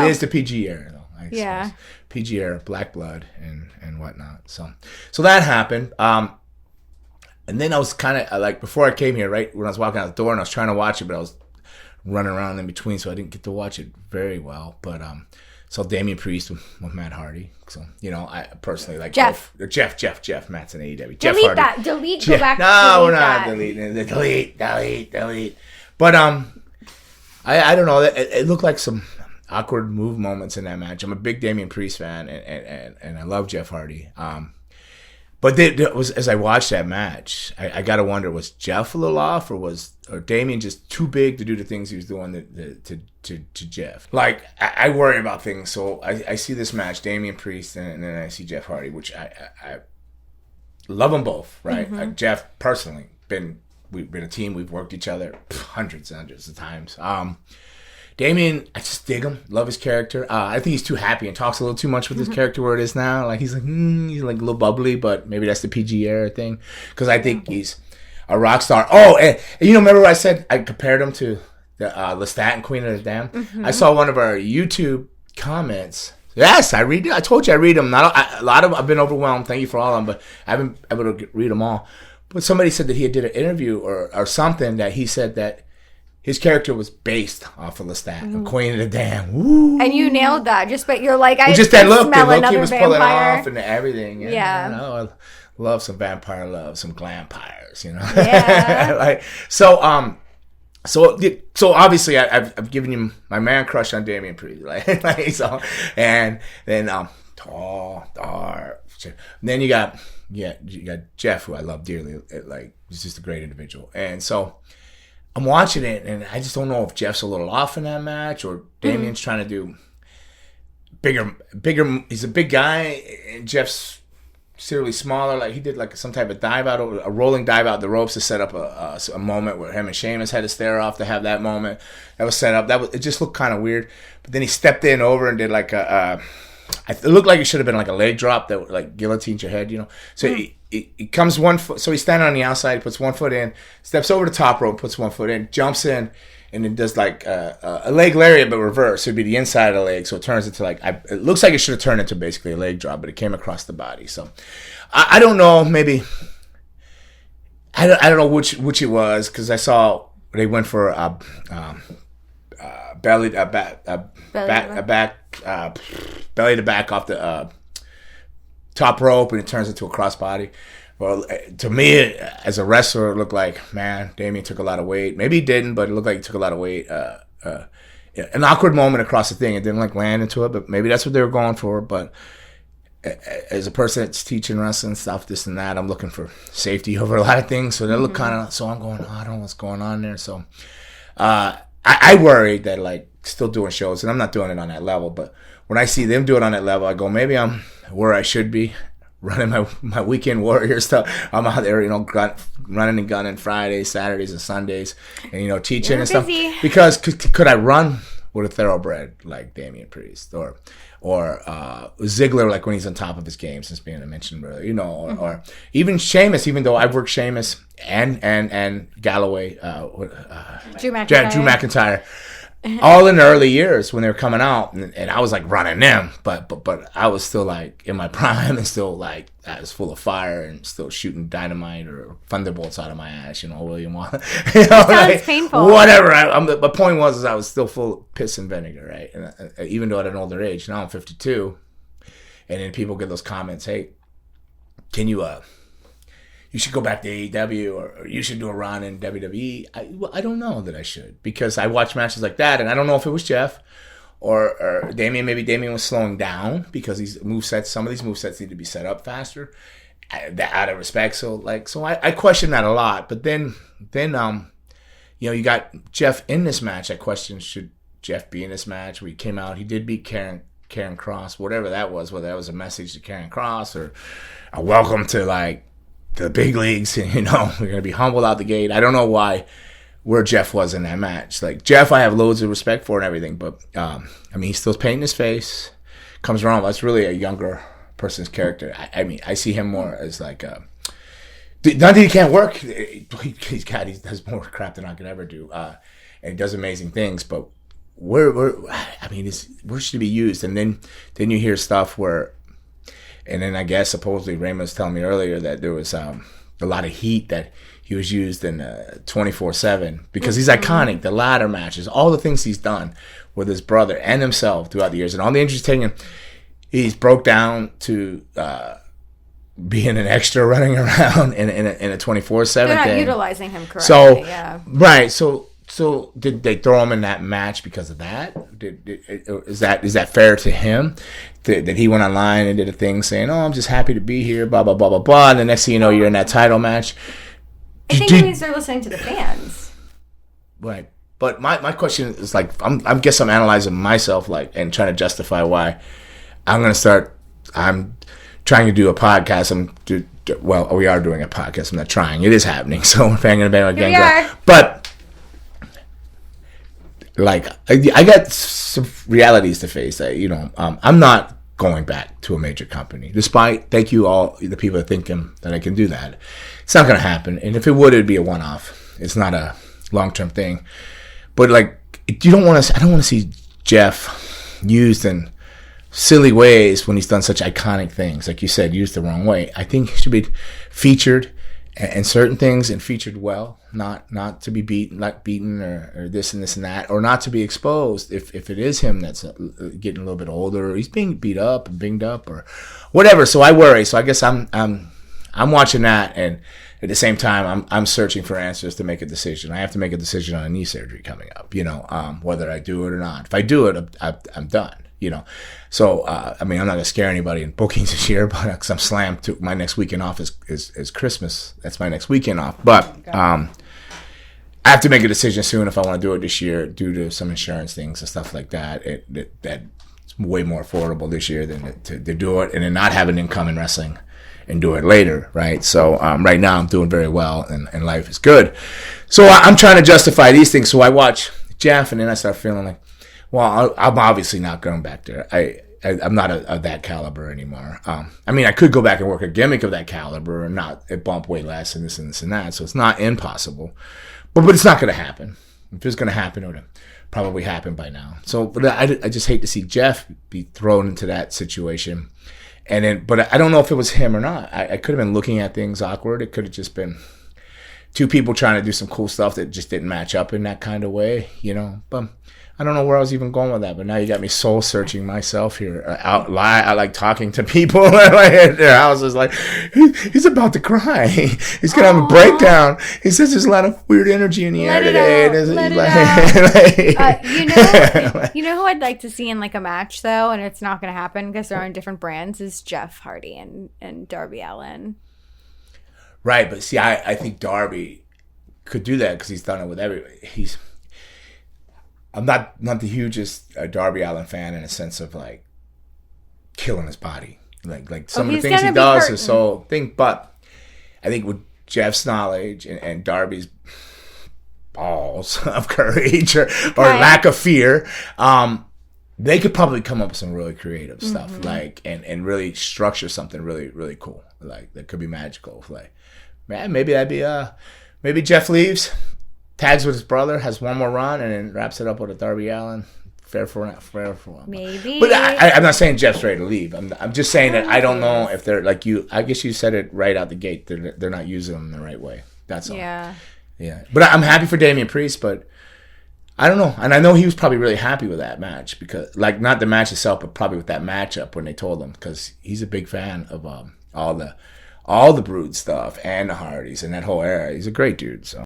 is the PG era, though. Yeah. PG era, black blood and whatnot. So that happened. And then I was kind of like, before I came here, right when I was walking out the door and I was trying to watch it, but I was running around in between, so I didn't get to watch it very well. But saw Damian Priest with Matt Hardy. So I personally like Jeff. Matt's an AEW. Delete Jeff Hardy. that. Delete. Jeff. Go back. No, we're not deleting it. Delete. But I don't know. It looked like some awkward move moments in that match. I'm a big Damian Priest fan, and I love Jeff Hardy. But there was, as I watched that match, I got to wonder, was Jeff a little off, or Damian just too big to do the things he was doing to Jeff? Like, I worry about things, so I see this match, Damian Priest, and then I see Jeff Hardy, which I love them both, right? Mm-hmm. Jeff, personally, we've been a team, we've worked each other hundreds and hundreds of times. Damian, I just dig him. Love his character. I think he's too happy and talks a little too much with his character where it is now. Like he's like a little bubbly, but maybe that's the PG era thing. Because I think he's a rock star. Oh, and remember what I said? I compared him to the Lestat and Queen of the Dam. Mm-hmm. I saw one of our YouTube comments. Yes, I read it. I told you I read them. I've been overwhelmed. Thank you for all of them, but I haven't been able to read them all. But somebody said that he did an interview or something that he said that his character was based off of Lestat, Queen of the Dam. Woo. And you nailed that. You're like, just that look. The look he was vampire. pulling off and everything. Yeah. I love some vampire love, some glampires, Yeah. So obviously I've given you my man crush on Damian Priest, and then tall, dark. Then you got Jeff, who I love dearly. He's just a great individual, and so I'm watching it, and I just don't know if Jeff's a little off in that match or Damian's trying to do bigger. He's a big guy, and Jeff's seriously smaller. Like he did like some type of dive out, a rolling dive out the ropes to set up a moment where him and Sheamus had to stare off to have that moment. That was set up. It just looked kind of weird. But then he stepped in over and did like it looked like it should have been like a leg drop that like guillotines your head, So he comes 1 foot, so he's standing on the outside, he puts 1 foot in, steps over the top rope, puts 1 foot in, jumps in, and then does like a leg lariat, but reverse. So it'd be the inside of the leg, so it turns into it looks like it should have turned into basically a leg drop, but it came across the body. So I don't know, maybe I don't know which it was, because I saw they went for belly to back off the top rope, and it turns into a crossbody. Well, to me, as a wrestler, it looked like, man, Damian took a lot of weight. Maybe he didn't, but it looked like he took a lot of weight. An awkward moment across the thing. It didn't land into it, but maybe that's what they were going for. But as a person that's teaching wrestling stuff, this and that, I'm looking for safety over a lot of things. So they look kind of. So I'm going, I don't know what's going on there. So I worried that still doing shows, and I'm not doing it on that level, but when I see them do it on that level, I go, maybe I'm where I should be, running my weekend warrior stuff. I'm out there, running and gunning Fridays, Saturdays, and Sundays, and teaching You're and stuff. busy. Because could I run with a thoroughbred like Damian Priest or Ziggler, like when he's on top of his game, since being mentioned earlier, or even Sheamus, even though I've worked Sheamus and Galloway, Drew McIntyre. All in the early years when they were coming out, and I was like running them, but I was still like in my prime and still like I was full of fire and still shooting dynamite or thunderbolts out of my ass, William Wallace. Sounds painful. Whatever. The point was I was still full of piss and vinegar, right? And even though at an older age, now I'm 52, and then people get those comments, hey, can you you should go back to AEW or you should do a run in WWE. I don't know that I should, because I watch matches like that, and I don't know if it was Jeff or Damian. Maybe Damian was slowing down because some of these movesets need to be set up faster out of respect. So I question that a lot. But then you got Jeff in this match. I question, should Jeff be in this match? Where he came out, he did beat Karen Cross, whatever that was, whether that was a message to Karen Cross or a welcome to the big leagues, we're going to be humbled out the gate. I don't know where Jeff was in that match. Jeff, I have loads of respect for and everything, but he's still painting his face, comes around. That's really a younger person's character. I see him more as not that he can't work. He does more crap than I could ever do, and he does amazing things. But I mean, where should it be used? And then you hear stuff where, and then I guess supposedly Raymond was telling me earlier that there was a lot of heat that he was used in 24/7 because he's iconic. The ladder matches, all the things he's done with his brother and himself throughout the years, and all the injuries taken, he's broke down to being an extra running around in a 24/7 thing. They're not utilizing him correctly. So yeah. right, so did they throw him in that match because of that? Is that fair to him? That he went online and did a thing saying, "Oh, I'm just happy to be here," blah blah blah blah blah, and the next thing you know, you're in that title match. I think he needs to listen to the fans. Right, but my question is like, I guess I'm analyzing myself like and trying to justify why I'm gonna start. I'm trying to do a podcast. Well, we are doing a podcast. I'm not trying. It is happening. So we're banging a band with Gangrel. But like, I got some realities to face. I'm not going back to a major company. Despite, thank you all the people that thinking that I can do that. It's not going to happen. And if it would, it'd be a one-off. It's not a long-term thing. But like, I don't want to see Jeff used in silly ways when he's done such iconic things. Like you said, used the wrong way. I think he should be featured in certain things and featured well, not to be beaten or this and this and that, or not to be exposed if it is him that's getting a little bit older, or he's being beat up and binged up or whatever. So I worry. So I guess I'm watching that, and at the same time I'm searching for answers to make a decision. I have to make a decision on a knee surgery coming up. Whether I do it or not. If I do it, I'm done. So I mean, I'm not gonna scare anybody in bookings this year, but because I'm slammed to my next weekend off is Christmas. That's my next weekend off. But I have to make a decision soon if I want to do it this year due to some insurance things and stuff like that. That's way more affordable this year than to do it and then not have an income in wrestling and do it later, right? So right now I'm doing very well and life is good. So I'm trying to justify these things. So I watch Jeff and then I start feeling like, well, I'm obviously not going back there. I'm not of that caliber anymore. I mean, I could go back and work a gimmick of that caliber and not bump way less and this and this and that. So it's not impossible, but it's not going to happen. If it's going to happen, it would have probably happened by now. So, but I just hate to see Jeff be thrown into that situation. And then, but I don't know if it was him or not. I could have been looking at things awkward. It could have just been two people trying to do some cool stuff that just didn't match up in that kind of way, But I don't know where I was even going with that, but now you got me soul searching myself here. I like talking to people at their houses. Like he's about to cry. He's gonna have a breakdown. He says there's a lot of weird energy in the air today. You know who I'd like to see in like a match though, and it's not gonna happen because they're on different brands. Is Jeff Hardy and Darby Allin. Right, but see, I think Darby could do that because he's done it with everybody. I'm not the hugest Darby Allin fan in a sense of like killing his body. Like some of the things he does is so thing, but I think with Jeff's knowledge and Darby's balls of courage or lack of fear, they could probably come up with some really creative stuff, like and really structure something really, really cool. Like that could be magical. Like, man, maybe that'd be maybe Jeff leaves. Tags with his brother, has one more run, and then wraps it up with a Darby Allin. Fair for one. Maybe. But I'm not saying Jeff's ready to leave. I'm just saying that I don't know if they're like you. I guess you said it right out the gate. They're not using them the right way. That's all. Yeah. But I'm happy for Damian Priest, but I don't know. And I know he was probably really happy with that match because, like, not the match itself, but probably with that matchup when they told him because he's a big fan of all the Brood stuff and the Hardys and that whole era. He's a great dude. So.